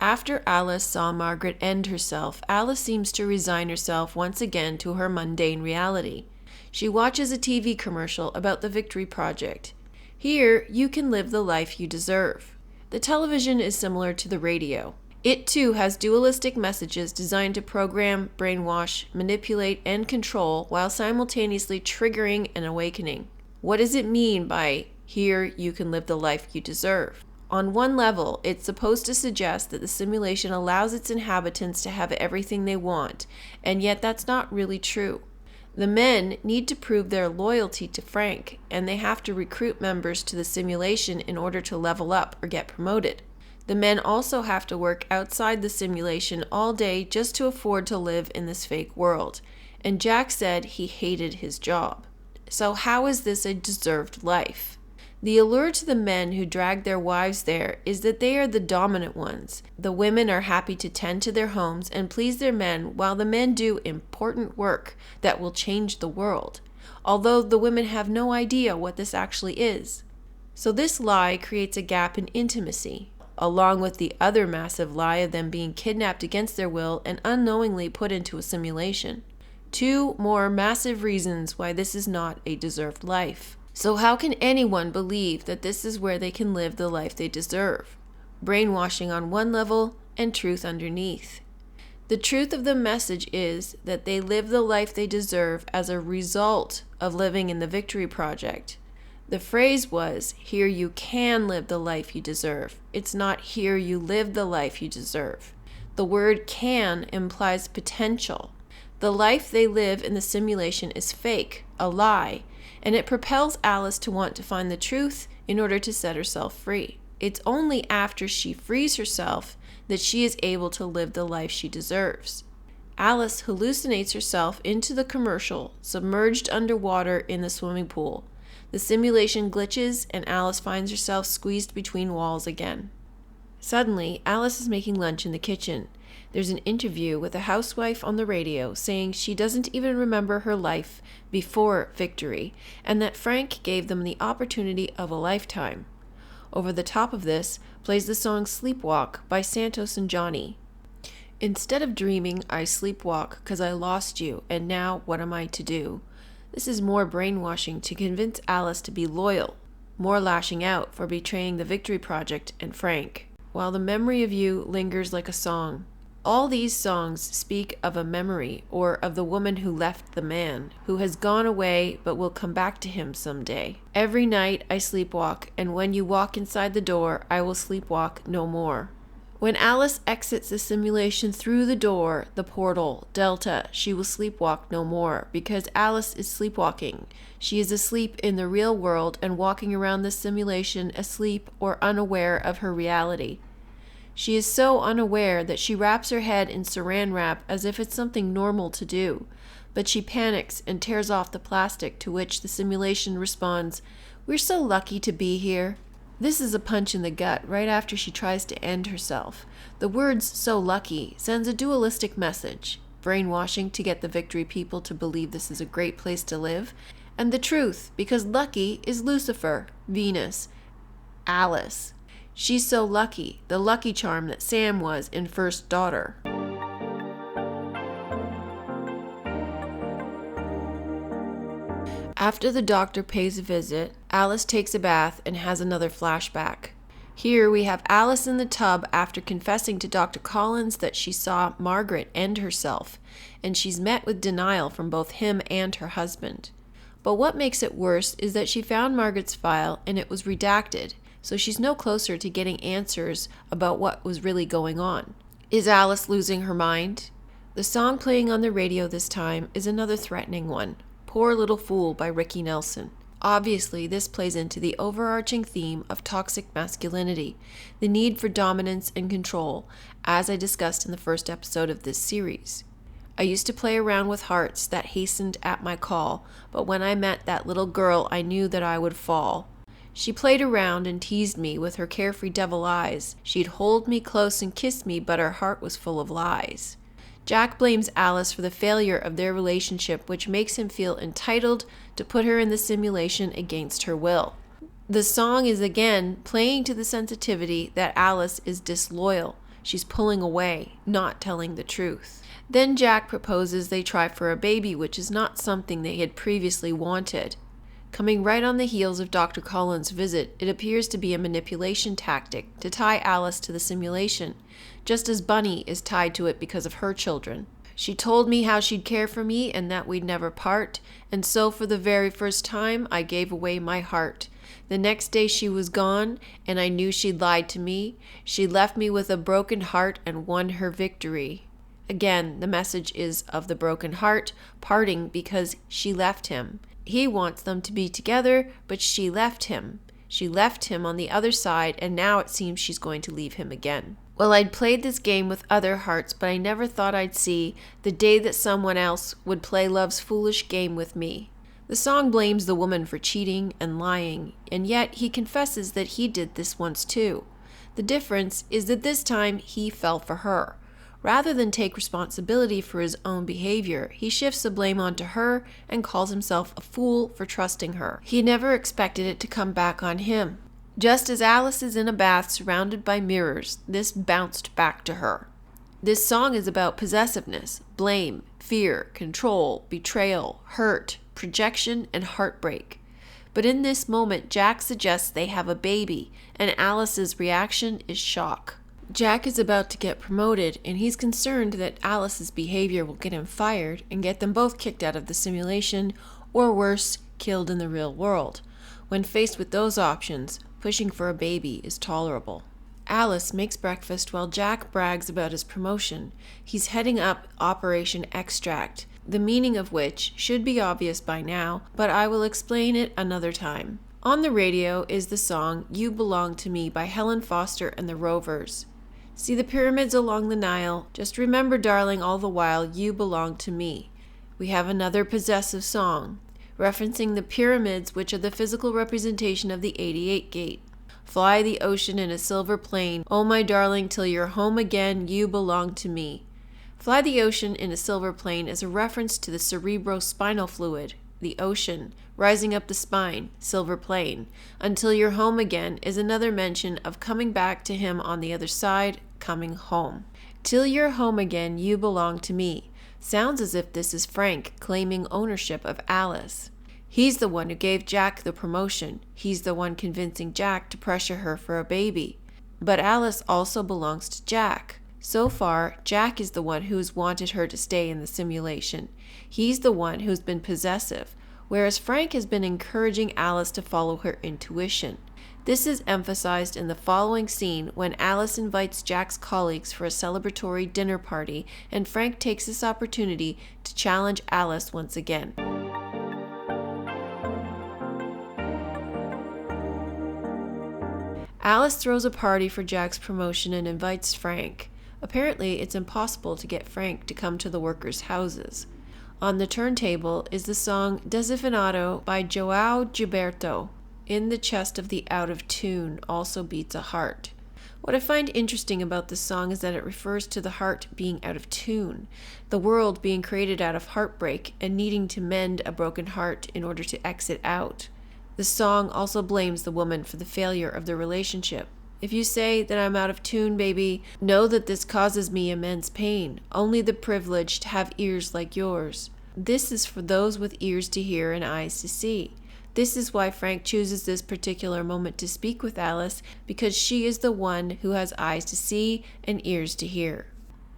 After Alice saw Margaret end herself, Alice seems to resign herself once again to her mundane reality. She watches a TV commercial about the Victory Project. Here, you can live the life you deserve. The television is similar to the radio. It too has dualistic messages designed to program, brainwash, manipulate, and control while simultaneously triggering an awakening. What does it mean by "here you can live the life you deserve"? On one level, it's supposed to suggest that the simulation allows its inhabitants to have everything they want, and yet that's not really true. The men need to prove their loyalty to Frank, and they have to recruit members to the simulation in order to level up or get promoted. The men also have to work outside the simulation all day just to afford to live in this fake world, and Jack said he hated his job. So how is this a deserved life? The allure to the men who drag their wives there is that they are the dominant ones. The women are happy to tend to their homes and please their men while the men do important work that will change the world, although the women have no idea what this actually is. So this lie creates a gap in intimacy, along with the other massive lie of them being kidnapped against their will and unknowingly put into a simulation. Two more massive reasons why this is not a deserved life. So how can anyone believe that this is where they can live the life they deserve? Brainwashing on one level and truth underneath. The truth of the message is that they live the life they deserve as a result of living in the Victory Project. The phrase was, "here you can live the life you deserve." It's not "here you live the life you deserve." The word "can" implies potential. The life they live in the simulation is fake, a lie, and it propels Alice to want to find the truth in order to set herself free. It's only after she frees herself that she is able to live the life she deserves. Alice hallucinates herself into the commercial, submerged underwater in the swimming pool. The simulation glitches and Alice finds herself squeezed between walls again. Suddenly, Alice is making lunch in the kitchen. There's an interview with a housewife on the radio saying she doesn't even remember her life before Victory, and that Frank gave them the opportunity of a lifetime. Over the top of this plays the song Sleepwalk by Santos and Johnny. Instead of dreaming, I sleepwalk 'cause I lost you, and now what am I to do? This is more brainwashing to convince Alice to be loyal, more lashing out for betraying the Victory Project and Frank, while the memory of you lingers like a song. All these songs speak of a memory or of the woman who left the man, who has gone away but will come back to him someday. Every night I sleepwalk, and when you walk inside the door, I will sleepwalk no more. When Alice exits the simulation through the door, the portal, Delta, she will sleepwalk no more, because Alice is sleepwalking. She is asleep in the real world and walking around the simulation asleep or unaware of her reality. She is so unaware that she wraps her head in saran wrap as if it's something normal to do, but she panics and tears off the plastic, to which the simulation responds, "We're so lucky to be here." This is a punch in the gut right after she tries to end herself. The words "so lucky" sends a dualistic message, brainwashing to get the Victory people to believe this is a great place to live, and the truth, because lucky is Lucifer, Venus, Alice. She's so lucky, the lucky charm that Sam was in First Daughter. After the doctor pays a visit, Alice takes a bath and has another flashback. Here we have Alice in the tub after confessing to Dr. Collins that she saw Margaret end herself, and she's met with denial from both him and her husband. But what makes it worse is that she found Margaret's file and it was redacted, so she's no closer to getting answers about what was really going on. Is Alice losing her mind? The song playing on the radio this time is another threatening one, Poor Little Fool by Ricky Nelson. Obviously, this plays into the overarching theme of toxic masculinity, the need for dominance and control, as I discussed in the first episode of this series. I used to play around with hearts that hastened at my call, but when I met that little girl, I knew that I would fall. She played around and teased me with her carefree devil eyes. She'd hold me close and kiss me, but her heart was full of lies. Jack blames Alice for the failure of their relationship, which makes him feel entitled to put her in the simulation against her will. The song is again playing to the sensitivity that Alice is disloyal. She's pulling away, not telling the truth. Then Jack proposes they try for a baby, which is not something they had previously wanted. Coming right on the heels of Dr. Collins' visit, it appears to be a manipulation tactic to tie Alice to the simulation, just as Bunny is tied to it because of her children. She told me how she'd care for me and that we'd never part, and so for the very first time I gave away my heart. The next day she was gone, and I knew she'd lied to me. She left me with a broken heart and won her victory. Again, the message is of the broken heart, parting because she left him. He wants them to be together, but she left him. She left him on the other side, and now it seems she's going to leave him again. Well, I'd played this game with other hearts, but I never thought I'd see the day that someone else would play love's foolish game with me. The song blames the woman for cheating and lying, and yet he confesses that he did this once too. The difference is that this time he fell for her. Rather than take responsibility for his own behavior, he shifts the blame onto her and calls himself a fool for trusting her. He never expected it to come back on him. Just as Alice is in a bath surrounded by mirrors, this bounced back to her. This song is about possessiveness, blame, fear, control, betrayal, hurt, projection, and heartbreak. But in this moment, Jack suggests they have a baby, and Alice's reaction is shock. Jack is about to get promoted, and he's concerned that Alice's behavior will get him fired and get them both kicked out of the simulation, or worse, killed in the real world. When faced with those options, pushing for a baby is tolerable. Alice makes breakfast while Jack brags about his promotion. He's heading up Operation Extract, the meaning of which should be obvious by now, but I will explain it another time. On the radio is the song You Belong to Me by Helen Foster and the Rovers. See the pyramids along the Nile? Just remember, darling, all the while, you belong to me. We have another possessive song, referencing the pyramids, which are the physical representation of the 88 gate. Fly the ocean in a silver plane, oh my darling, till you're home again, you belong to me. Fly the ocean in a silver plane is a reference to the cerebrospinal fluid, the ocean, rising up the spine, silver plane. Until you're home again is another mention of coming back to him on the other side, coming home. Till you're home again, you belong to me. Sounds as if this is Frank claiming ownership of Alice. He's the one who gave Jack the promotion. He's the one convincing Jack to pressure her for a baby. But Alice also belongs to Jack. So far, Jack is the one who's wanted her to stay in the simulation. He's the one who's been possessive, whereas Frank has been encouraging Alice to follow her intuition. This is emphasized in the following scene when Alice invites Jack's colleagues for a celebratory dinner party, and Frank takes this opportunity to challenge Alice once again. Alice throws a party for Jack's promotion and invites Frank. Apparently, it's impossible to get Frank to come to the workers' houses. On the turntable is the song Desafinado by João Gilberto. In the chest of the out of tune also beats a heart. What I find interesting about this song is that it refers to the heart being out of tune, the world being created out of heartbreak and needing to mend a broken heart in order to exit out. The song also blames the woman for the failure of the relationship. If you say that I'm out of tune, baby, know that this causes me immense pain. Only the privileged have ears like yours. This is for those with ears to hear and eyes to see. This is why Frank chooses this particular moment to speak with Alice, because she is the one who has eyes to see and ears to hear.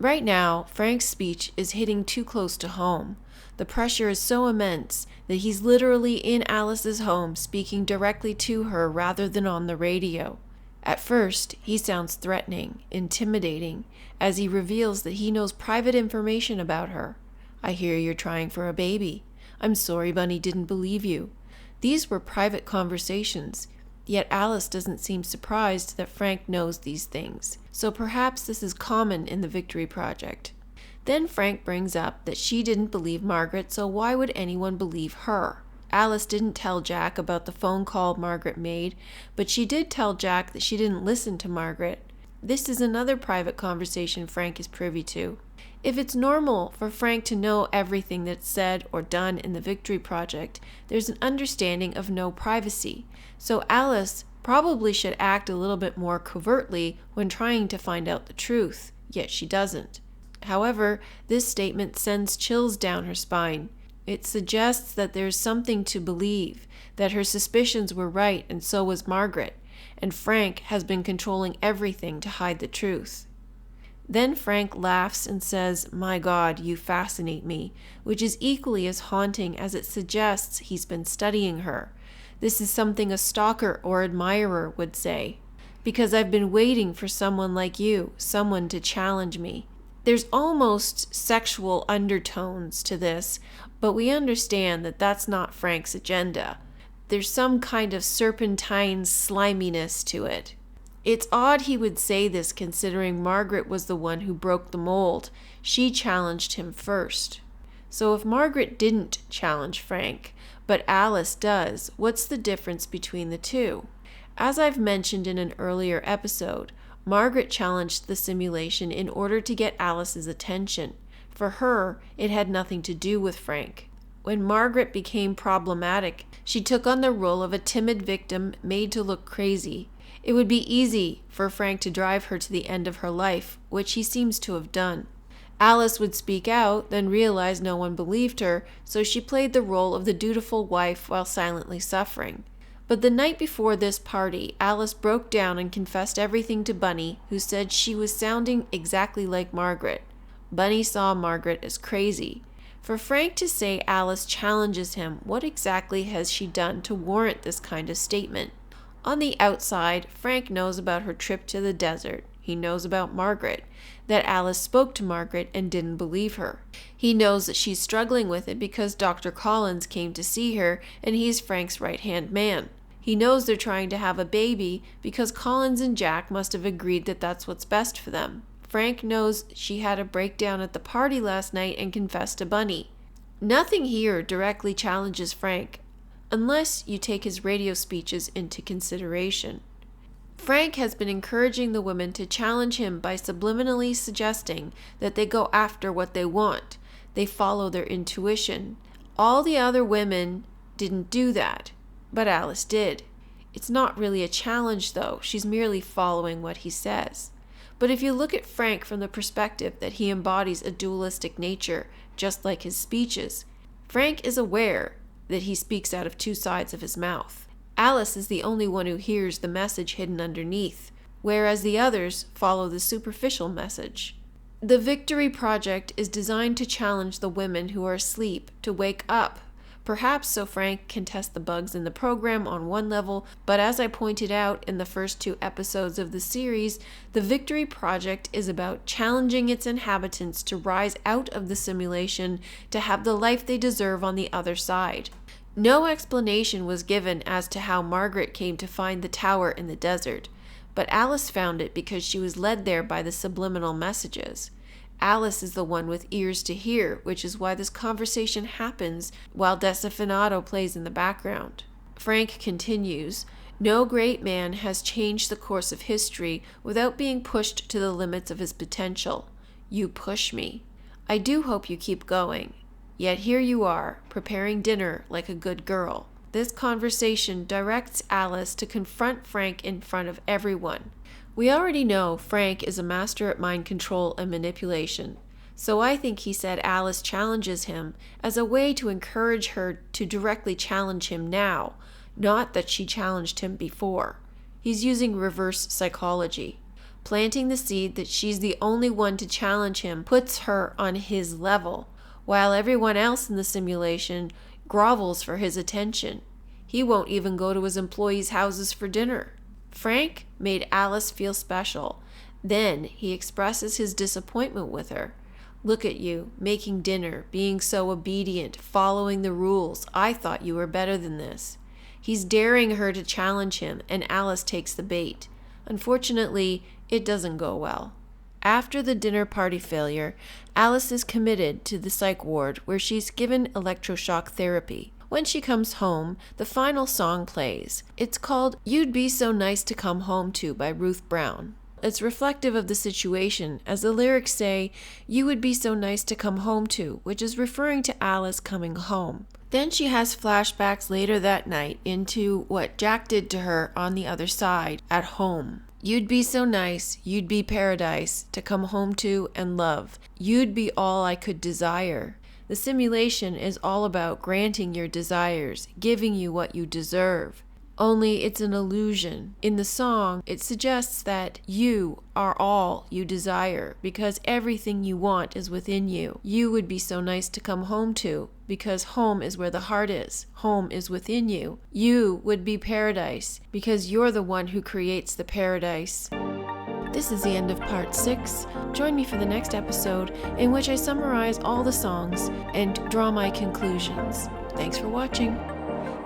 Right now, Frank's speech is hitting too close to home. The pressure is so immense that he's literally in Alice's home speaking directly to her rather than on the radio. At first, he sounds threatening, intimidating, as he reveals that he knows private information about her. I hear you're trying for a baby. I'm sorry Bunny didn't believe you. These were private conversations, yet Alice doesn't seem surprised that Frank knows these things. So perhaps this is common in the Victory Project. Then Frank brings up that she didn't believe Margaret, so why would anyone believe her? Alice didn't tell Jack about the phone call Margaret made, but she did tell Jack that she didn't listen to Margaret. This is another private conversation Frank is privy to. If it's normal for Frank to know everything that's said or done in the Victory Project, there's an understanding of no privacy. So Alice probably should act a little bit more covertly when trying to find out the truth, yet she doesn't. However, this statement sends chills down her spine. It suggests that there's something to believe, that her suspicions were right and so was Margaret, and Frank has been controlling everything to hide the truth. Then Frank laughs and says, "My God, you fascinate me," which is equally as haunting as it suggests he's been studying her. This is something a stalker or admirer would say. "Because I've been waiting for someone like you, someone to challenge me." There's almost sexual undertones to this, but we understand that that's not Frank's agenda. There's some kind of serpentine sliminess to it. It's odd he would say this considering Margaret was the one who broke the mold. She challenged him first. So if Margaret didn't challenge Frank, but Alice does, what's the difference between the two? As I've mentioned in an earlier episode, Margaret challenged the simulation in order to get Alice's attention. For her, it had nothing to do with Frank. When Margaret became problematic, she took on the role of a timid victim made to look crazy. It would be easy for Frank to drive her to the end of her life, which he seems to have done. Alice would speak out, then realize no one believed her, so she played the role of the dutiful wife while silently suffering. But the night before this party, Alice broke down and confessed everything to Bunny, who said she was sounding exactly like Margaret. Bunny saw Margaret as crazy. For Frank to say Alice challenges him, what exactly has she done to warrant this kind of statement? On the outside, Frank knows about her trip to the desert. He knows about Margaret, that Alice spoke to Margaret and didn't believe her. He knows that she's struggling with it because Dr. Collins came to see her and he's Frank's right-hand man. He knows they're trying to have a baby because Collins and Jack must have agreed that that's what's best for them. Frank knows she had a breakdown at the party last night and confessed to Bunny. Nothing here directly challenges Frank, unless you take his radio speeches into consideration. Frank has been encouraging the women to challenge him by subliminally suggesting that they go after what they want. They follow their intuition. All the other women didn't do that, but Alice did. It's not really a challenge, though. She's merely following what he says. But if you look at Frank from the perspective that he embodies a dualistic nature, just like his speeches, Frank is aware that he speaks out of two sides of his mouth. Alice is the only one who hears the message hidden underneath, whereas the others follow the superficial message. The Victory Project is designed to challenge the women who are asleep to wake up, perhaps so Frank can test the bugs in the program on one level, but as I pointed out in the first 2 episodes of the series, the Victory Project is about challenging its inhabitants to rise out of the simulation to have the life they deserve on the other side. No explanation was given as to how Margaret came to find the tower in the desert, but Alice found it because she was led there by the subliminal messages. Alice is the one with ears to hear, which is why this conversation happens while Desafinado plays in the background. Frank continues, "No great man has changed the course of history without being pushed to the limits of his potential. You push me. I do hope you keep going. Yet here you are, preparing dinner like a good girl." This conversation directs Alice to confront Frank in front of everyone. We already know Frank is a master at mind control and manipulation, so I think he said Alice challenges him as a way to encourage her to directly challenge him now, not that she challenged him before. He's using reverse psychology. Planting the seed that she's the only one to challenge him puts her on his level, while everyone else in the simulation grovels for his attention. He won't even go to his employees' houses for dinner. Frank made Alice feel special. Then he expresses his disappointment with her. "Look at you, making dinner, being so obedient, following the rules. I thought you were better than this." He's daring her to challenge him, and Alice takes the bait. Unfortunately, it doesn't go well. After the dinner party failure, Alice is committed to the psych ward where she's given electroshock therapy. When she comes home, the final song plays. It's called "You'd Be So Nice to Come Home To" by Ruth Brown. It's reflective of the situation, as the lyrics say, "You would be so nice to come home to," which is referring to Alice coming home. Then she has flashbacks later that night into what Jack did to her on the other side, at home. You'd be so nice, you'd be paradise to come home to and love. You'd be all I could desire. The simulation is all about granting your desires, giving you what you deserve. Only it's an illusion. In the song, it suggests that you are all you desire because everything you want is within you. You would be so nice to come home to because home is where the heart is. Home is within you. You would be paradise because you're the one who creates the paradise. This is the end of part 6. Join me for the next episode in which I summarize all the songs and draw my conclusions. Thanks for watching.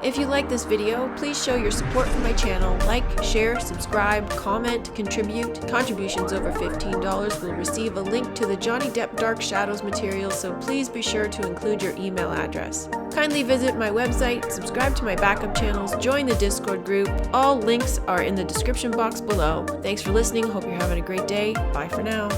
If you like this video, please show your support for my channel. Like, share, subscribe, comment, contribute. Contributions over $15 will receive a link to the Johnny Depp Dark Shadows material, so please be sure to include your email address. Kindly visit my website, subscribe to my backup channels, join the Discord group. All links are in the description box below. Thanks for listening. Hope you're having a great day. Bye for now.